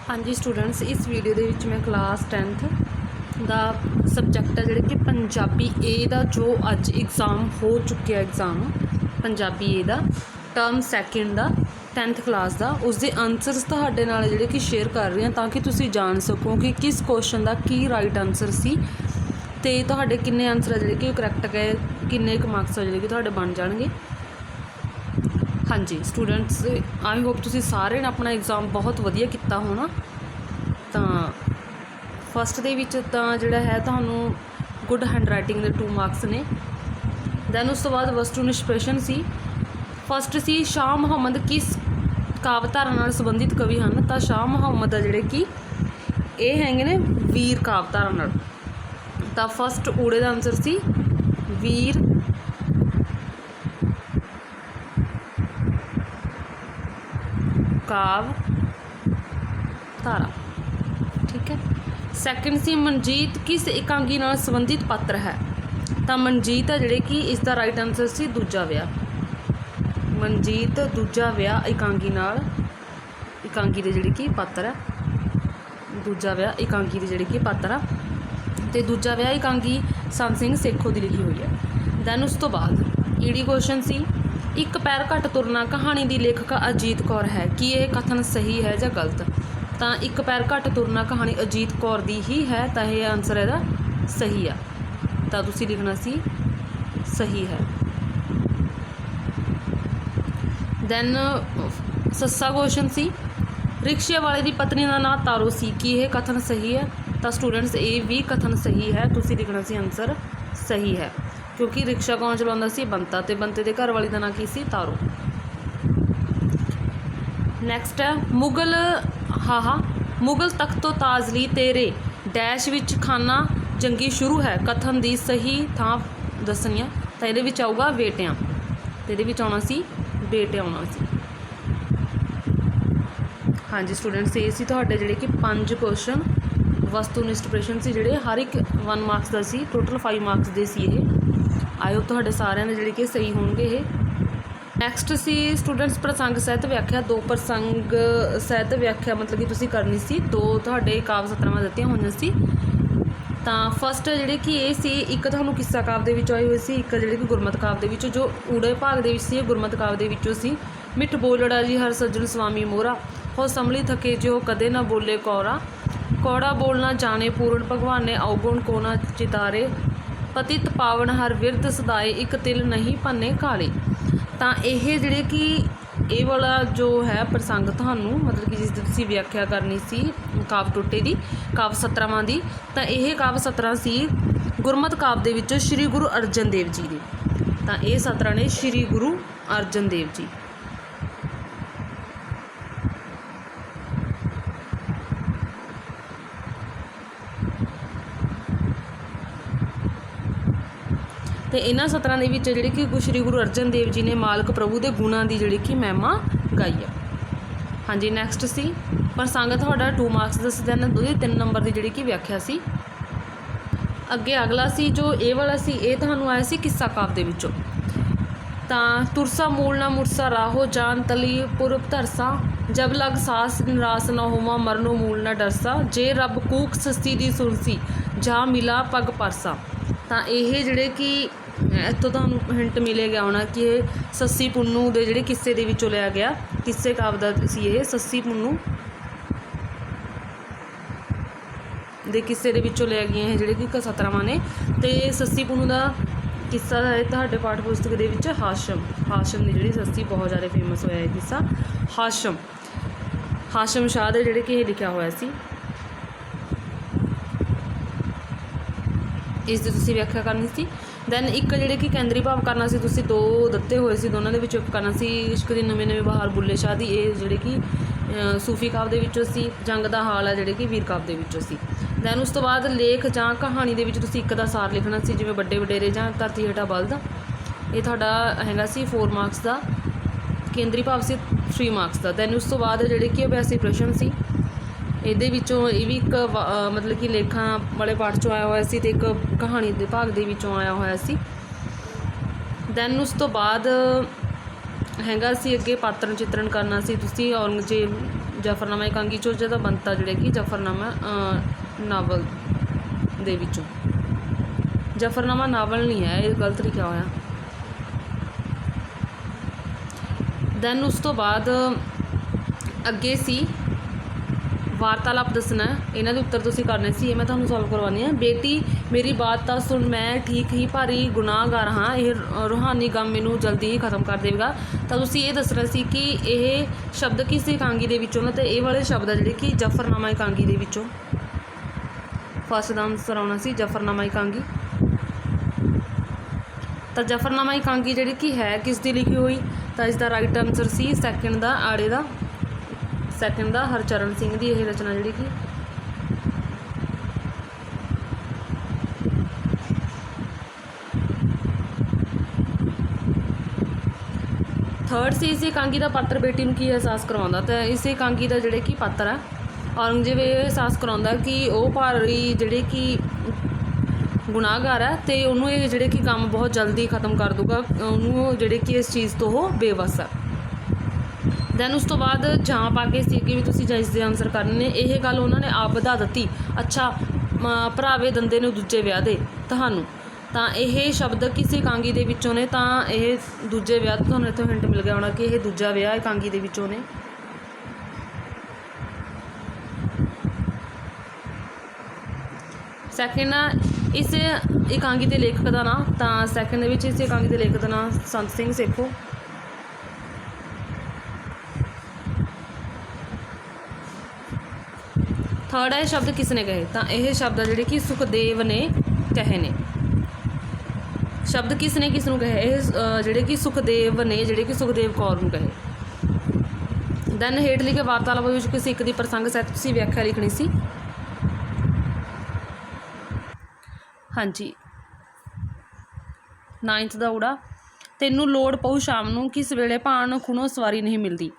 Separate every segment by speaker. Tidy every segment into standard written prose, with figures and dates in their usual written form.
Speaker 1: हाँ जी स्टूडेंट्स, इस वीडियो ਦੇ ਵਿੱਚ मैं क्लास 10th ਦਾ सब्जैक्ट है जिहड़ा कि पंजाबी ए ਦਾ जो ਅੱਜ एग्ज़ाम हो चुकिया एग्ज़ाम पंजाबी ए ਦਾ टर्म सैकेंड ਦਾ 10th क्लास ਦਾ उसके आंसरस ਤੁਹਾਡੇ ਨਾਲ ਜਿਹੜੇ कि शेयर कर रही ਹਾਂ ਤਾਂ कि ਤੁਸੀਂ ਜਾਣ ਸਕੋ कि किस क्वेश्चन ਦਾ ਕੀ राइट आंसर ਸੀ ਤੇ ਤੁਹਾਡੇ ਕਿੰਨੇ आंसर ਜਿਹੜੇ कि करैक्ट गए किन्ने क मार्क्स ਜਿਹੜੇ कि ਤੁਹਾਡੇ बन जाणगे। हाँ जी स्टूडेंट्स, आई होप तुसी सारे ने अपना एग्ज़ाम बहुत वधिया किया होना। तो फस्ट दे विच तां जिहड़ा है तुहानूं गुड हैंड राइटिंग दे 2 मार्क्स ने। दैन उस तो बाद वस्तु निष्प्रशन सी। फस्ट सी शाह मुहम्मद किस कावधारा नाल संबंधित कवि हैं। तो शाह मुहम्मद जिहड़े कि ये हैगे ने वीर कावधारा नाल। तो फस्ट ऊड़े का आंसर सी वीर काव धारा। ठीक है। सैकेंड सी मनजीत किस एकांगी नाल संबंधित पात्र है। तो मनजीत है जिहड़े कि इसका राइट आंसर सी दूजा विआह। मनजीत दूजा विआह एकांगी नाल, एकांगी दे जिहड़े कि पात्र है दूजा विआह एकांगी दे जिहड़े कि पात्र है। तो दूजा विआह एकांगी संत सिंह सेखों की लिखी हुई है। दैन उस तो बाद ईडी क्वेश्चन सी एक पैर घट तुरना कहानी की लेखक अजीत कौर है कि यह कथन सही है या गलत। तो एक पैर घट तुरना कहानी अजीत कौर की ही है, तो यह आंसर है सही है। तो तुसी लिखना सी सही है। दैन सस्सा क्वेश्चन सी रिक्शे वाले की पत्नी का नाम तारो सी कि यह कथन सही है। तो स्टूडेंट्स ये भी कथन सही है, तुसी लिखना सी आंसर सही है क्योंकि रिक्शा कौन चलाता सी बंता, तो बंते के घर वाली का नाम की सी तारो। नैक्सट है मुगल मुगल तख्तो ताजली तेरे डैश विच खाना जंगी शुरू है कथन की सही थां दसनी है। तो ये आऊगा बेटियां, तो ये आना सी बेटे आना सी। हाँ जी स्टूडेंट्स, ये सी तुहाडे जिहड़े कि 5 क्वेश्चन वस्तुनिष्ठ प्रश्न से जिहड़े हर एक 1 मार्क्स का सी, टोटल 5 मार्क्स दे सी। आई होप तुहाडे सारिਆਂ ਦੇ ਜਿਹੜੇ कि सही होंगे। ये नैक्सट सी स्टूडेंट्स प्रसंग सहित व्याख्या। 2 प्रसंग सहित व्याख्या मतलब कि तुसी करनी सी। 2 तुहाडे काव्य सत्रावां दित्तियां होईयां सी। तो फस्ट जिहड़े कि ये सी एक तुहानूं किस्सा काव्य दे विचों आई हुई सी, एक जिहड़ी कि गुरमत काव्य दे विचों जो ऊड़े भाग दे विच सी, गुरमत काव्य दे विचों सी। मिठ बोलड़ा जी हर सज्जन स्वामी मोहरा हो संभली थके जो कदे ना बोले कौरा कौड़ा बोलना जाने पूर्ण भगवान ने अवगुण को ना चितारे पतित पावन हर विरत सदाए एक तिल नहीं भन्ने काले। तो यह जिहड़े कि ये वाला जो है प्रसंग तुहानूं मतलब कि जिसकी तुसीं व्याख्या करनी सी काव्य टोटे की काव्य सत्रावां दी। तो यह काव्य सतरां सी गुरमत काव्य दे विचों श्री गुरु अर्जन देव जी दी। तो ये सतरां ने श्री गुरु अर्जन देव जी। तो इन्हां सतरां दे विच जिहड़ी कि श्री गुरु अर्जन देव जी ने मालक प्रभु के गुणां की जिहड़ी कि महिमा गाई है। हाँ जी नैक्सट सी प्रसंग तुहाडा 2 मार्क्स दस दैन 3 नंबर की जिहड़ी कि व्याख्या सी। अगे अगला सी जो ये वाला सी ये तुहानूं आया सी किस्सा काव्य दे विचों। तां तुरसा मूल ना मुरसा राहो जान तली पुरब धरसा जब लग सास निरास ना होवा मरनो मूल ना डरसा जे रब कूक सस्ती दी सुनसी जा मिला पग परसा। तो ये जिहड़े कि इतों तुहानूं हिंट मिलेगा होना कि ये सस्सी पुन्नू दे जिहड़े किस्से दे विचों लिया गया किस्से काव्य दा सी। ये सस्सी पुन्नू दे किस्से दे विचों लिया गया है जिहड़े कि सतरावां ने। तो सस्सी पुन्नू दा किस्सा है तुहाडे पाठ पुस्तक दे विच हाशम दी जिहड़ी सस्सी बहुत ज़्यादा फेमस होया है किस्सा हाशम शाह दे जिहड़े कि लिखा होया सी। इसकी तुसी व्याख्या करनी सी। दैन एक जिहड़े कि केंद्री भाव करना सी, तुसी 2 दिते हुए सी, दोनों दे विचों एक करना सी इश्क दी नवीं नवीं बहार बुल्ले शाह दी। ये जिहड़े कि सूफी काव्य दे विचों सी। जंग दा हाल है जिहड़े कि वीर काव्य दे विचों सी। दैन उस तो बाद लेख जां कहानी दे विच तुसी एक दा सार लिखना सी, जिवें बड़े वडेरे जां धरती हेठा बलद। ये तुहाडा हैगा सी 4 मार्क्स का। केंद्री भाव सी 3 मार्क्स का। दैन उस तो बाद जिहड़े कि अभ्यासी प्रश्न सी ये भी एक मतलब कि लेखा वाले पाठ चों आया हुआ सी ते एक कहानी के भाग दे विचों आया हुआ सी। दैन उस तो बाद हैगा सी अगे पात्र चित्रण करना सी तुसी औरंगजेब ਜਫਰਨਾਮਾ ਇਕਾਂਗੀ ਚੋਂ ਜਿਹਦਾ ਬੰਤਾ ਜਿਹੜੇ ਕਿ ਜਫਰਨਾਮਾ ਨਾਵਲ ਦੇ ਵਿੱਚੋਂ। ਜਫਰਨਾਮਾ ਨਾਵਲ ਨਹੀਂ ਹੈ, ਇਹ ਗਲਤ ਲਿਖਿਆ ਹੋਇਆ। ਦੈਨ ਉਸ ਤੋਂ ਬਾਅਦ ਅੱਗੇ ਸੀ ਵਾਰਤਾਲਾਪ ਦੱਸਣਾ, ਇਹਨਾਂ ਦੇ ਉੱਤਰ ਤੁਸੀਂ ਕਰਨੇ ਸੀ, ਇਹ ਮੈਂ ਤੁਹਾਨੂੰ ਸੋਲਵ ਕਰਵਾਉਣੀ ਹੈ। ਬੇਟੀ ਮੇਰੀ ਬਾਤ ਤਾਂ ਸੁਣ, ਮੈਂ ਠੀਕ ਹੀ ਭਾਰੀ ਗੁਨਾਹਗਾਰ ਹਾਂ, ਇਹ ਰੂਹਾਨੀ ਗਮ ਮੈਨੂੰ ਜਲਦੀ ਹੀ ਖ਼ਤਮ ਕਰ ਦੇਵੇਗਾ। ਤਾਂ ਤੁਸੀਂ ਇਹ ਦੱਸਣਾ ਸੀ ਕਿ ਇਹ ਸ਼ਬਦ ਕਿਸ ਇਕਾਂਗੀ ਦੇ ਵਿੱਚੋਂ ਨੇ, ਅਤੇ ਇਹ ਵਾਲੇ ਸ਼ਬਦ ਆ ਜਿਹੜੇ ਕਿ ਜਫਰਨਾਮਾ ਇਕਾਂਗੀ ਦੇ ਵਿੱਚੋਂ। ਫਸਟ ਦਾ ਆਨਸਰ ਆਉਣਾ ਸੀ ਜਫਰਨਾਮਾ ਇਕਾਂਗੀ। ਤਾਂ ਜਫਰਨਾਮਾ ਇਕਾਂਗੀ ਜਿਹੜੀ ਕਿ ਹੈ ਕਿਸ ਦੀ ਲਿਖੀ ਹੋਈ, ਤਾਂ ਇਸ ਦਾ ਰਾਈਟ ਆਨਸਰ ਸੀ ਸੈਕਿੰਡ ਦਾ ਆੜੇ ਦਾ, ਸੈਕਿੰਡ ਦਾ ਹਰਚਰਨ ਸਿੰਘ ਦੀ ਇਹ ਰਚਨਾ ਜਿਹੜੀ ਕਿ। ਥਰਡ ਸੀ ਇਸ ਇਕਾਂਗੀ ਦਾ ਪਾਤਰ ਬੇਟੀ ਨੂੰ ਕੀ ਅਹਿਸਾਸ ਕਰਵਾਉਂਦਾ, ਤਾਂ ਇਸ ਇਕਾਂਗੀ ਦਾ ਜਿਹੜੇ ਕਿ ਪਾਤਰ ਹੈ ਔਰੰਗਜ਼ੇਬ ਇਹ ਅਹਿਸਾਸ ਕਰਾਉਂਦਾ ਕਿ ਉਹ ਭਾਰੀ ਜਿਹੜੇ ਕਿ ਗੁਨਾਹਗਾਰ ਹੈ, ਅਤੇ ਉਹਨੂੰ ਇਹ ਜਿਹੜੇ ਕਿ ਕੰਮ ਬਹੁਤ ਜਲਦੀ ਖ਼ਤਮ ਕਰ ਦੂਗਾ, ਉਹਨੂੰ ਜਿਹੜੇ ਕਿ ਇਸ ਚੀਜ਼ ਤੋਂ ਉਹ ਬੇਵੱਸ ਹੈ। ਦੈਨ ਉਸ ਤੋਂ ਬਾਅਦ ਜਾਂ ਪਾ ਕੇ ਸੀ ਕਿ ਵੀ ਤੁਸੀਂ ਇਸ ਦੇ ਆਨਸਰ ਕਰਨੇ ਨੇ। ਇਹ ਗੱਲ ਉਹਨਾਂ ਨੇ ਆਪ ਵਧਾ ਦਿੱਤੀ, ਅੱਛਾ ਭਰਾਵੇ ਦੰਦੇ ਨੂੰ ਦੂਜੇ ਵਿਆਹ ਦੇ ਤੁਹਾਨੂੰ, ਤਾਂ ਇਹ ਸ਼ਬਦ ਕਿਸ ਇਕਾਂਗੀ ਦੇ ਵਿੱਚੋਂ ਨੇ, ਤਾਂ ਇਹ ਦੂਜੇ ਵਿਆਹ ਤੋਂ ਤੁਹਾਨੂੰ ਇੱਥੋਂ ਹਿੰਟ ਮਿਲ ਗਿਆ ਹੋਣਾ ਕਿ ਇਹ ਦੂਜਾ ਵਿਆਹ ਇਕਾਂਗੀ ਦੇ ਵਿੱਚੋਂ ਨੇ। ਸੈਕਿੰਡ ਇਸ ਇਕਾਂਗੀ ਦੇ ਲੇਖਕ ਦਾ ਨਾਂ, ਤਾਂ ਸੈਕਿੰਡ ਦੇ ਵਿੱਚ ਇਸ ਇਕਾਂਗੀ ਦੇ ਲੇਖਕ ਦਾ ਨਾਂ ਸੰਤ ਸਿੰਘ ਸੇਖੋਂ। ਥਰਡ ਹੈ ਸ਼ਬਦ ਕਿਸ ਨੇ ਕਹੇ, ਤਾਂ ਇਹ ਸ਼ਬਦ ਆ ਜਿਹੜੇ ਕਿ ਸੁਖਦੇਵ ਨੇ ਕਹੇ ਨੇ। ਸ਼ਬਦ ਕਿਸ ਨੇ ਕਿਸ ਨੂੰ ਕਹੇ, ਇਹ ਜਿਹੜੇ ਕਿ ਸੁਖਦੇਵ ਨੇ ਜਿਹੜੇ ਕਿ ਸੁਖਦੇਵ ਕੌਰ ਨੂੰ ਕਹੇ। ਦੈਨ ਹੇਠ ਲਿਖੇ ਵਾਰਤਾਲਾਪ ਵਿੱਚ ਕਿਸੇ ਇੱਕ ਦੀ ਪ੍ਰਸੰਗ ਸਹਿਤ ਤੁਸੀਂ ਵਿਆਖਿਆ ਲਿਖਣੀ ਸੀ। ਹਾਂਜੀ 9th ਦਾ ਊੜਾ, ਤੈਨੂੰ ਲੋੜ ਪਊ ਸ਼ਾਮ ਨੂੰ, ਕਿਸ ਵੇਲੇ ਭਾਣ ਖੁਣੋ ਸਵਾਰੀ ਨਹੀਂ ਮਿਲਦੀ,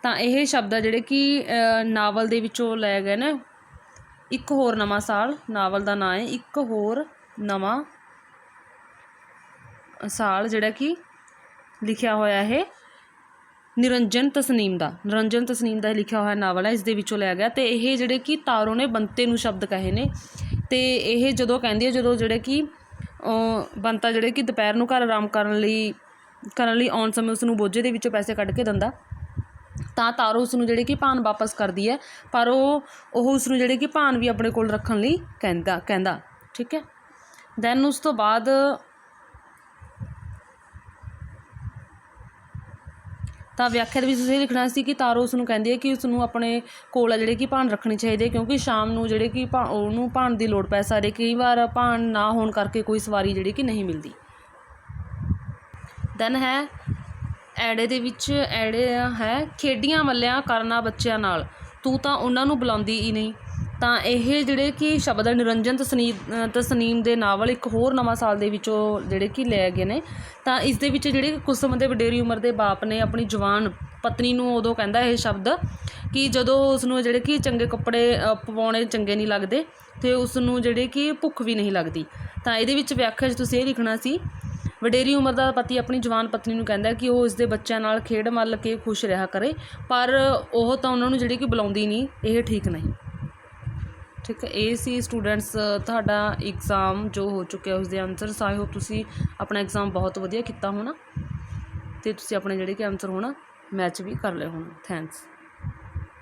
Speaker 1: ਤਾਂ ਇਹ ਸ਼ਬਦ ਆ ਜਿਹੜੇ ਕਿ ਨਾਵਲ ਦੇ ਵਿੱਚੋਂ ਲਏ ਗਏ ਨੇ। ਇੱਕ ਹੋਰ ਨਵਾਂ ਸਾਲ ਨਾਵਲ ਦਾ ਨਾਂ ਹੈ, ਇੱਕ ਹੋਰ ਨਵਾਂ ਸਾਲ, ਜਿਹੜਾ ਕਿ ਲਿਖਿਆ ਹੋਇਆ ਇਹ ਨਿਰੰਜਨ ਤਸਨੀਮ ਦਾ, ਨਿਰੰਜਨ ਤਸਨੀਮ ਦਾ ਲਿਖਿਆ ਹੋਇਆ ਨਾਵਲ ਹੈ, ਇਸ ਦੇ ਵਿੱਚੋਂ ਲਿਆ ਗਿਆ। ਅਤੇ ਇਹ ਜਿਹੜੇ ਕਿ ਤਾਰੋ ਨੇ ਬੰਤੇ ਨੂੰ ਸ਼ਬਦ ਕਹੇ ਨੇ, ਅਤੇ ਇਹ ਜਦੋਂ ਕਹਿੰਦੀ ਹੈ, ਜਦੋਂ ਜਿਹੜੇ ਕਿ ਬੰਤਾ ਜਿਹੜੇ ਕਿ ਦੁਪਹਿਰ ਨੂੰ ਘਰ ਆਰਾਮ ਕਰਨ ਲਈ ਆਉਣ ਸਮੇਂ ਉਸ ਨੂੰ ਬੋਝੇ ਦੇ ਵਿੱਚੋਂ ਪੈਸੇ ਕੱਢ ਕੇ ਦਿੰਦਾ, ਤਾਂ ਤਾਰੋ ਉਸ ਨੂੰ ਜਿਹੜੇ ਕਿ ਭਾਨ ਵਾਪਸ ਕਰਦੀ ਹੈ, ਪਰ ਉਹ ਉਸ ਨੂੰ ਜਿਹੜੇ ਕਿ ਭਾਨ ਵੀ ਆਪਣੇ ਕੋਲ ਰੱਖਣ ਲਈ ਕਹਿੰਦਾ ਠੀਕ ਹੈ। ਦੈਨ ਉਸ ਤੋਂ ਬਾਅਦ ਤਾਂ ਵਿਆਖਿਆ ਦੇ ਵਿੱਚ ਤੁਸੀਂ ਲਿਖਣਾ ਸੀ ਕਿ ਤਾਰੋ ਉਸ ਨੂੰ ਕਹਿੰਦੀ ਹੈ ਕਿ ਉਸ ਨੂੰ ਆਪਣੇ ਕੋਲ ਆ ਜਿਹੜੇ ਕਿ ਭਾਨ ਰੱਖਣੀ ਚਾਹੀਦੀ ਹੈ, ਕਿਉਂਕਿ ਸ਼ਾਮ ਨੂੰ ਜਿਹੜੇ ਕਿ ਉਹਨੂੰ ਭਾਨ ਦੀ ਲੋੜ ਪੈ ਸਕਦੀ, ਕਈ ਵਾਰ ਭਾਨ ਨਾ ਹੋਣ ਕਰਕੇ ਕੋਈ ਸਵਾਰੀ ਜਿਹੜੀ ਕਿ ਨਹੀਂ ਮਿਲਦੀ। ਦੈਨ ਹੈ ਐੜੇ ਦੇ ਵਿੱਚ, ਐੜੇ ਹੈ ਖੇਡੀਆਂ ਮੱਲਿਆਂ ਕਰਨਾ ਬੱਚਿਆਂ ਨਾਲ, ਤੂੰ ਤਾਂ ਉਹਨਾਂ ਨੂੰ ਬੁਲਾਉਂਦੀ ਹੀ ਨਹੀਂ, ਤਾਂ ਇਹ ਜਿਹੜੇ ਕਿ ਸ਼ਬਦ ਨਿਰੰਜਨ ਤਸਨੀਮ ਦੇ ਨਾਵਲ ਇੱਕ ਹੋਰ ਨਵਾਂ ਸਾਲ ਦੇ ਵਿੱਚੋਂ ਜਿਹੜੇ ਕਿ ਲਏ ਗਏ ਨੇ। ਤਾਂ ਇਸ ਦੇ ਵਿੱਚ ਜਿਹੜੇ ਕੁਸਮ ਦੇ ਵਡੇਰੀ ਉਮਰ ਦੇ ਬਾਪ ਨੇ ਆਪਣੀ ਜਵਾਨ ਪਤਨੀ ਨੂੰ ਉਦੋਂ ਕਹਿੰਦਾ ਇਹ ਸ਼ਬਦ ਕਿ ਜਦੋਂ ਉਸ ਨੂੰ ਜਿਹੜੇ ਕਿ ਚੰਗੇ ਕੱਪੜੇ ਪਵਾਉਣੇ ਚੰਗੇ ਨਹੀਂ ਲੱਗਦੇ, ਅਤੇ ਉਸ ਨੂੰ ਜਿਹੜੇ ਕਿ ਭੁੱਖ ਵੀ ਨਹੀਂ ਲੱਗਦੀ। ਤਾਂ ਇਹਦੇ ਵਿੱਚ ਵਿਆਖਿਆ 'ਚ ਤੁਸੀਂ ਇਹ ਲਿਖਣਾ ਸੀ, ਵਡੇਰੀ ਉਮਰ ਦਾ ਪਤੀ ਆਪਣੀ ਜਵਾਨ ਪਤਨੀ ਨੂੰ ਕਹਿੰਦਾ ਕਿ ਉਹ ਉਸਦੇ ਬੱਚਿਆਂ ਨਾਲ ਖੇਡ ਮੱਲ ਕੇ ਖੁਸ਼ ਰਿਹਾ ਕਰੇ, ਪਰ ਉਹ ਤਾਂ ਉਹਨਾਂ ਨੂੰ ਜਿਹੜੀ ਕਿ ਬੁਲਾਉਂਦੀ ਨਹੀਂ, ਇਹ ਠੀਕ ਨਹੀਂ। ਠੀਕ ਹੈ, ਇਹ ਸੀ ਸਟੂਡੈਂਟਸ ਤੁਹਾਡਾ ਇਗਜ਼ਾਮ ਜੋ ਹੋ ਚੁੱਕਿਆ ਉਸਦੇ ਆਨਸਰਸ। ਆਈ ਹੋਪ ਤੁਸੀਂ ਆਪਣਾ ਇਗਜ਼ਾਮ ਬਹੁਤ ਵਧੀਆ ਕੀਤਾ ਹੋਣਾ, ਅਤੇ ਤੁਸੀਂ ਆਪਣੇ ਜਿਹੜੇ ਕਿ ਆਨਸਰ ਹੋਣਾ ਮੈਚ ਵੀ ਕਰ ਲਏ ਹੋਣ। ਥੈਂਕਸ।